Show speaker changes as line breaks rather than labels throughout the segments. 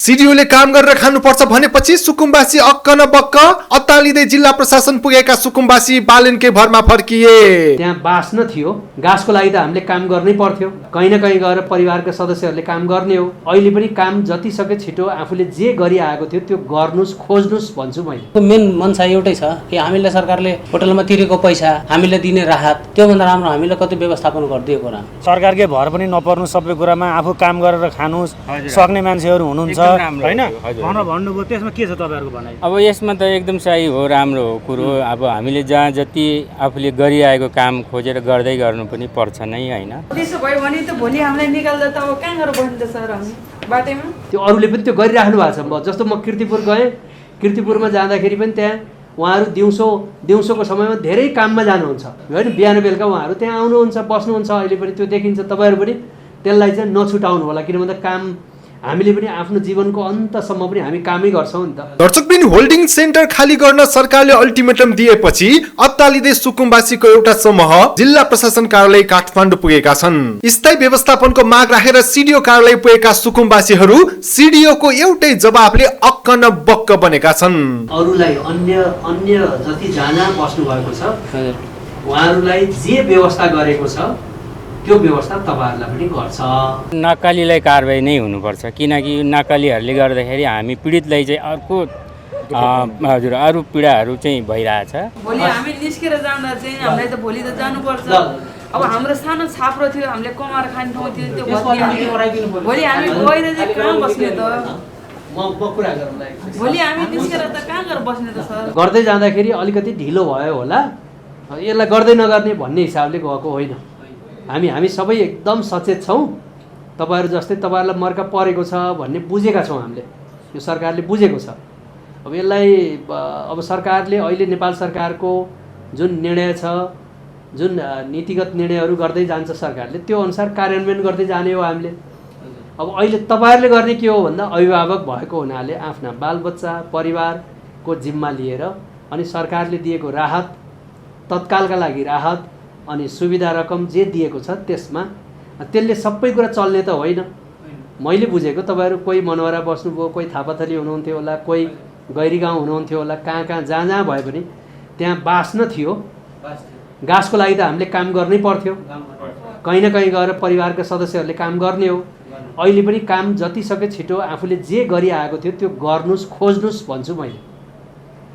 सिडिओले काम गरेर खानुपर्छ भनेपछि सुकुम्बासी अक्क न बक्क अत्तालिँदै जिल्ला प्रशासन पुगेका सुकुम्बासी बालनकै भरमा फर्किए।
त्यहाँ बाँच्न थियो, घाँसको लागि त हामीले काम गर्नै पर्थ्यो, कहीँ न कहीँ गएर परिवारका सदस्यहरूले काम गर्ने हो। अहिले पनि काम जति सके छिटो आफूले जे गरिआएको थियो त्यो गर्नुस्, खोज्नुस् भन्छु मैले।
मेन मनसा एउटै छ कि हामीले सरकारले होटलमा तिरेको पैसा हामीले दिने राहत त्योभन्दा राम्रो हामीले कति व्यवस्थापन गरिदिएको कुरा।
सरकारकै भर पनि नपर्नु, सबै कुरामा आफू काम गरेर खानु सक्ने मान्छेहरू हुनुहुन्छ हैन भनेर भन्नुभयो। त्यसमा के छ तपाईहरुको भनाइ?
अब यसमा त एकदम सही हो, राम्रो हो कुरो। अब हामीले जहाँ जति आफूले गरिआएको काम खोजेर गर्दै गर्नु पनि पर्छ नै हैन।
त्यसो भयो भने त भोलि हामीलाई निकाल्दा त अब कहाँ गएर बस्नु त सर हामी बाटैमा?
त्यो अरूले पनि त्यो गरिराख्नु भएको छ। जस्तो म किर्तिपुर गएँ, किर्तिपुरमा जाँदाखेरि पनि त्यहाँ उहाँहरू दिउँसोको समयमा धेरै काममा जानुहुन्छ होइन, बिहान बेलुका उहाँहरू त्यहाँ आउनुहुन्छ, बस्नुहुन्छ। अहिले पनि त्यो देखिन्छ। तपाईँहरू पनि त्यसलाई चाहिँ नछुटाउनु होला, किन भन्दा काम हामीले पनि आफ्नो जीवनको अन्तसम्म पनि हामी कामै गर्छौँ नि त।
दर्शकबिन होल्डिङ सेन्टर खाली गर्न सरकारले अल्टिमेटम दिएपछि अत्तालिँदै सुकुम्बासीको एउटा समूह जिल्ला प्रशासन कार्यालय काठमाडौँ पुगेका छन्। स्थायी व्यवस्थापनको माग राखेर सिडिओ कार्यालय पुगेका सुकुम्बासीहरू सिडिओको एउटै जवाफले अक्क न बक्क बनेका छन्।
अरूलाई अन्य जति जना बस्नु भएको छ उहाँहरूलाई जे व्यवस्था गरेको छ त्यो व्यवस्था तपाईहरुलाई पनि गर्छ।
नक्कलीलाई कारबाही नै हुनुपर्छ, किनकि नक्कलीहरूले गर्दाखेरि हामी पीडितलाई चाहिँ अर्को हजुर अरू पीडाहरू चाहिँ भइरहेछ।
भोलि हामी निस्केर जाँदा चाहिँ हामीलाई त भोलि त जानुपर्छ। अब हाम्रो सानो छाप्रो थियो, हामीले कमाएर खाने ठाउँ थियो, त्यो भोलि हामी गएर चाहिँ कहाँ बस्ने त? भोलि हामी निस्केर त कहाँ गएर बस्ने त सर?
गर्दै जाँदाखेरि अलिकति ढिलो भयो होला, यसलाई गर्दै नगर्ने भन्ने हिसाबले गएको होइन। हामी सबै एकदम सचेत छौँ। तपाईँहरू जस्तै तपाईँहरूलाई मर्का परेको छ भन्ने बुझेका छौँ हामीले, यो सरकारले बुझेको छ। अब यसलाई अब सरकारले अहिले नेपाल सरकारको जुन निर्णय छ, जुन नीतिगत निर्णयहरू गर्दै जान्छ सरकारले, त्यो अनुसार कार्यान्वयन गर्दै जाने हो हामीले। अब अहिले तपाईँहरूले गर्ने के हो भन्दा अभिभावक भएको हुनाले आफ्ना बालबच्चा परिवारको जिम्मा लिएर अनि सरकारले दिएको राहत, तत्कालका लागि राहत अनि सुविधा रकम जे दिएको छ त्यसमा त्यसले सबै कुरा चल्ने त होइन। मैले बुझेको तपाईँहरू कोही मनोहरा बस्नुभयो, कोही थापाथली हुनुहुन्थ्यो होला, कोही गैरीगाउँ हुनुहुन्थ्यो होला, कहाँ जहाँ भए पनि त्यहाँ बाँच्न थियो, घाँसको लागि त हामीले काम गर्नै पर्थ्यो, कहीँ न कहीँ गएर परिवारका सदस्यहरूले काम गर्ने हो। अहिले पनि काम जति सके छिटो आफूले जे गरिआएको थियो त्यो गर्नुस्, खोज्नुस् भन्छु मैले।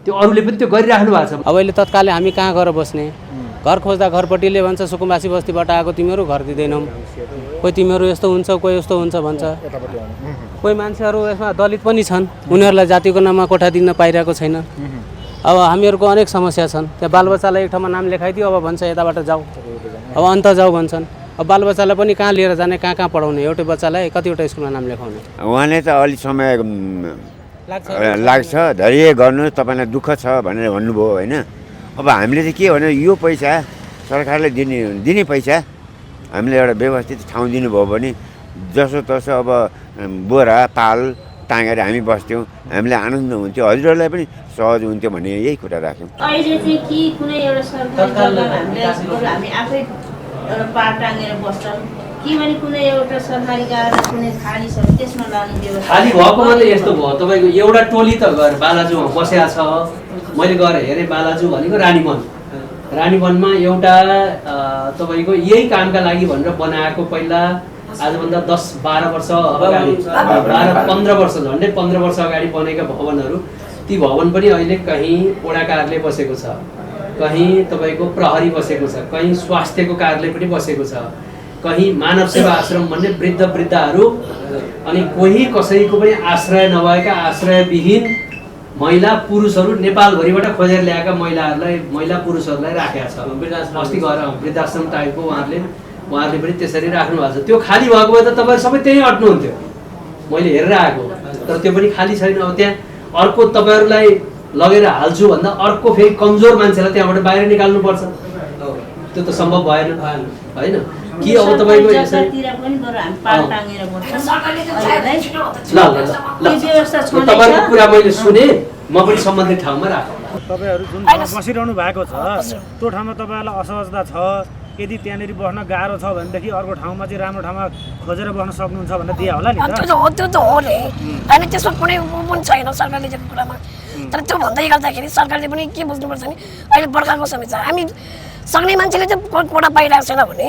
त्यो अरूले पनि त्यो गरिराख्नु भएको छ।
अब अहिले तत्कालै हामी कहाँ गएर बस्ने? घर खोज्दा घरपट्टिले भन्छ सुकुम्बासी बस्तीबाट आएको तिमीहरू घर दिँदैनौ, कोही तिमीहरू यस्तो हुन्छ, कोही यस्तो हुन्छ भन्छ। कोही मान्छेहरू यसमा दलित पनि छन्, उनीहरूलाई जातिको नाममा कोठा दिन पाइरहेको छैन। अब हामीहरूको अनेक समस्या छन्। त्यहाँ बालबच्चालाई एक ठाउँमा नाम लेखाइदियो, अब भन्छ यताबाट जाऊ, अब अन्त जाऊ भन्छन्। अब बालबच्चालाई पनि कहाँ लिएर जाने, कहाँ पढाउने? एउटै बच्चालाई कतिवटा स्कुलमा नाम लेखाउने?
उहाँले त अलि समय लाग्छ, धैर्य गर्नु, तपाईँलाई दुःख छ भनेर भन्नुभयो होइन। अब हामीले चाहिँ के भने यो पैसा सरकारले दिने पैसा हामीले एउटा व्यवस्थित ठाउँ दिनुभयो भने जसो तसो अब बोरा पाल टाँगेर हामी बस्थ्यौँ, हामीलाई आनन्द हुन्थ्यो, हजुरहरूलाई पनि सहज हुन्थ्यो भन्ने यही कुरा राख्यौँ।
अहिले चाहिँ कि कुनै एउटा सरकारी जग्गामा हामी आफै एउटा पाल टाँगेर बस्छौँ कि भने कुनै एउटा सरकारी गाडा कुनै खाली छ त्यसमा लाने व्यवस्था?
खाली भएको मात्रै यस्तो भयो, तपाईँको एउटा टोली त गएर बालाजुमा बसेको छ। मैले गएर हेरेँ, बालाजु भनेको रानीवनमा एउटा तपाईँको यही कामका लागि भनेर बनाएको पहिला आजभन्दा 10-12 वर्ष अगाडि, 12-15 वर्ष, झन्डै 15 वर्ष अगाडि बनेका भवनहरू, ती भवन पनि अहिले कहीँ वडा कार्यालय बसेको छ, कहीँ तपाईँको प्रहरी बसेको छ, कहीँ स्वास्थ्यको कार्यालय पनि बसेको छ, कहीँ मानव सेवा आश्रम भन्ने वृद्धहरू, अनि कोही कसैको पनि आश्रय नभएका आश्रयविहीन महिला पुरुषहरू नेपालभरिबाट खोजेर ल्याएका महिला पुरुषहरूलाई राखेका छ। अस्ति गएर वृद्धाश्रम टाइपको उहाँहरूले पनि त्यसरी राख्नु भएको छ। त्यो खाली भएको भए त तपाईँहरू सबै त्यहीँ अट्नुहुन्थ्यो, मैले हेरेर आएको। तर त्यो पनि खाली छैन। अब त्यहाँ अर्को तपाईँहरूलाई लगेर हाल्छु भन्दा अर्को फेरि कमजोर मान्छेलाई त्यहाँबाट बाहिर निकाल्नुपर्छ, त्यो त सम्भव भएन होइन कि? अब तपाईँको तपाईँको कुरा मैले सुने, म पनि सम्बन्धित ठाउँमा राखेँ।
तपाईहरु जुन ठाउँमा बसिरहनु भएको छ त्यो ठाउँमा तपाईहरुलाई असहजता छ, यदि त्यहाँनिर बस्न गाह्रो छ भनेदेखि अर्को ठाउँमा चाहिँ राम्रो ठाउँमा खोजेर बस्न सक्नुहुन्छ भनेर दिए होला नि
त्यो
त।
त हो त्यो त हो नि होइन त्यसमा कुनै उ पनि छैन सरकारले दिएको कुरामा तर त्यो भन्दै गर्दाखेरि सरकारले पनि के बुझ्नुपर्छ नि अहिले बर्खाको समय छ हामी सक्ने मान्छेले चाहिँ कोठा पाइरहेको छैन भने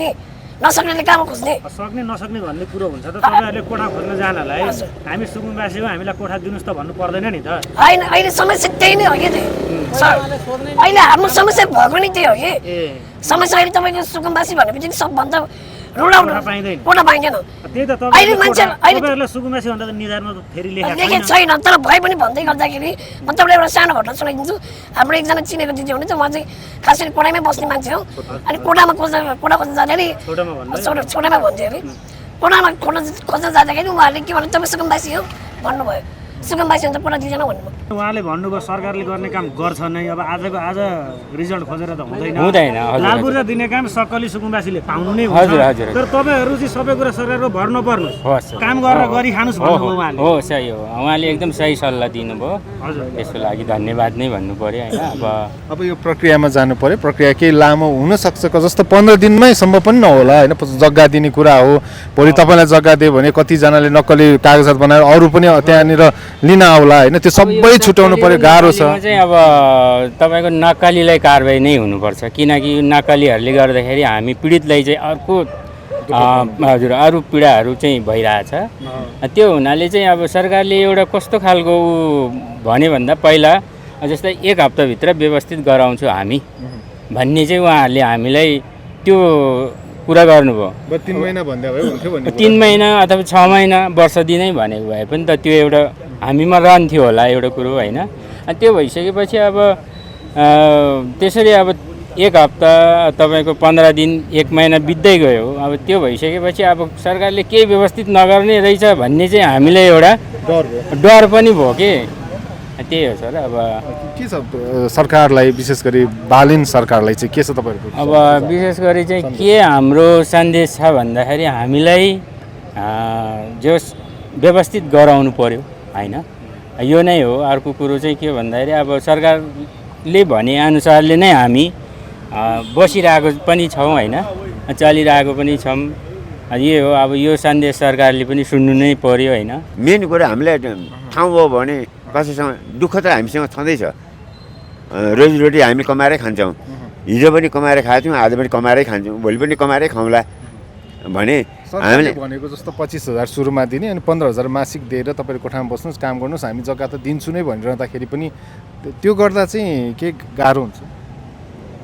नसक्नेले कहाँमा खोज्ने
सक्ने नसक्ने भन्ने कुरो हुन्छ त तपाईँहरूले कोठा खोज्न जानलाई हामी सुकुम्बासी हो हामीलाई कोठा दिनुहोस् त भन्नु पर्दैन नि त।
होइन अहिले समस्या त्यही नै हो कि अहिले हाम्रो समस्या भएको नि त्यही हो कि समस्या अहिले तपाईँको सुकुम्बासी भनेपछि सबभन्दा रुडल कोठा पाइँदैन
त्यही त
अहिले मान्छे अहिले
तपाईँहरूलाई सुकुम्बासी भन्दा त निधारमा फेरि
लेखेको छैन तर भए पनि भन्दै गर्दाखेरि म तपाईँलाई एउटा सानो घटना सुनाइदिन्छु। हाम्रो एकजना चिनेको दिदी हुनुहुन्छ उहाँ चाहिँ खास गरी कोठामै बस्ने मान्छे हो अनि कोठामा खोज्न जाँदाखेरि छोटामा भन्थ्यो अरे कोठामा खोज्न जाँदाखेरि उहाँहरूले के भन्नु तपाईँ सुकुम्बासी हो भन्नुभयो सुकुम्बासी हुन्छ कोठा दिँदैन भन्नुभयो।
उहाँले भन्नुभयो सरकारले गर्ने काम गर्छ नै अब आज रिजल्ट खोजेर त हुँदैन लाभ ऊर्जा दिने काम सक्कली सुकुम्बासीले पाउनु नै हुन्छ तर तपाईँहरू चाहिँ सबै कुरा सरकारको भर नपर्नुहोस् काम गरेर गरी खानुहोस् भन्नुभयो उहाँले।
हो सही हो उहाँले एकदम सही सल्लाह दिनुभयो त्यसको लागि धन्यवाद नै भन्नु पर्यो होइन।
अब यो प्रक्रियामा जानु पर्यो प्रक्रिया केही लामो हुनसक्छ जस्तो 15 दिनमै सम्भव पनि नहोला होइन जग्गा दिने कुरा हो भोलि तपाईँलाई जग्गा दियो भने कतिजनाले नक्कली कागजात बनाएर अरू पनि त्यहाँनिर लिन आउला होइन त्यो सबै छुटाउनु पर्यो गाह्रो छ।
चाहिँ अब तपाईँको नक्कलीलाई कारबाही नै हुनुपर्छ किनकि नक्कलीहरूले गर्दाखेरि हामी पीडितलाई चाहिँ अर्को हजुर अरू पीडाहरू चाहिँ भइरहेछ त्यो हुनाले चाहिँ अब सरकारले एउटा कस्तो खालको भने भन्दा पहिला जस्तै 1 हप्ताभित्र व्यवस्थित गराउँछु हामी भन्ने चाहिँ उहाँहरूले हामीलाई त्यो कुरा गर्नुभयो
3 महिना भन्दा भयो हुन्थ्यो भन्ने
3 महिना अथवा 6 महिना वर्ष दिनै भनेको भए पनि त त्यो एउटा हामीमा रहन्थ्यो होला एउटा कुरो होइन। त्यो भइसकेपछि अब त्यसरी अब 1 हप्ता तपाईँको 15 दिन 1 महिना बित्दै गयो अब त्यो भइसकेपछि अब सरकारले केही व्यवस्थित नगर्ने रहेछ भन्ने चाहिँ हामीलाई एउटा डर पनि भयो कि त्यही हो सर। अब
के छ सरकारलाई विशेष गरी बालिन सरकारलाई चाहिँ के छ तपाईँहरूको
अब विशेष गरी चाहिँ के हाम्रो सन्देश छ भन्दाखेरि हामीलाई जो व्यवस्थित गराउनु पर्यो होइन यो नै हो। अर्को कुरो चाहिँ के भन्दाखेरि अब सरकारले भने अनुसारले नै हामी बसिरहेको पनि छौँ होइन चलिरहेको पनि छौँ यही हो। अब यो सन्देश सरकारले पनि सुन्नु नै पर्यो होइन।
मेन कुरा हामीलाई ठाउँ भयो भने कसैसँग दुःख त हामीसँग छँदैछ रोजीरोटी हामी कमाएरै खान्छौँ हिजो पनि कमाएर खाएको थियौँ आज पनि कमाएरै खान्छौँ भोलि पनि कमाएरै खाउँला भने हामीले
भनेको जस्तो 25,000 सुरुमा दिने अनि 15,000 मासिक दिएर तपाईँले कोठामा बस्नुहोस् काम गर्नुहोस् हामी जग्गा त दिन्छु नै भनिरहँदाखेरि पनि त्यो गर्दा चाहिँ के गाह्रो हुन्छ।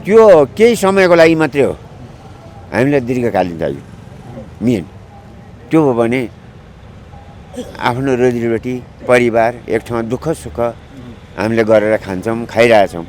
त्यो केही समयको लागि मात्रै हो हामीलाई दीर्घकालीन चाहियो मेन त्यो हो भने आफ्नो रोजीरोटी परिवार एक ठाउँमा दुःख सुख हामीले गरेर खान्छौँ खाइरहेछौँ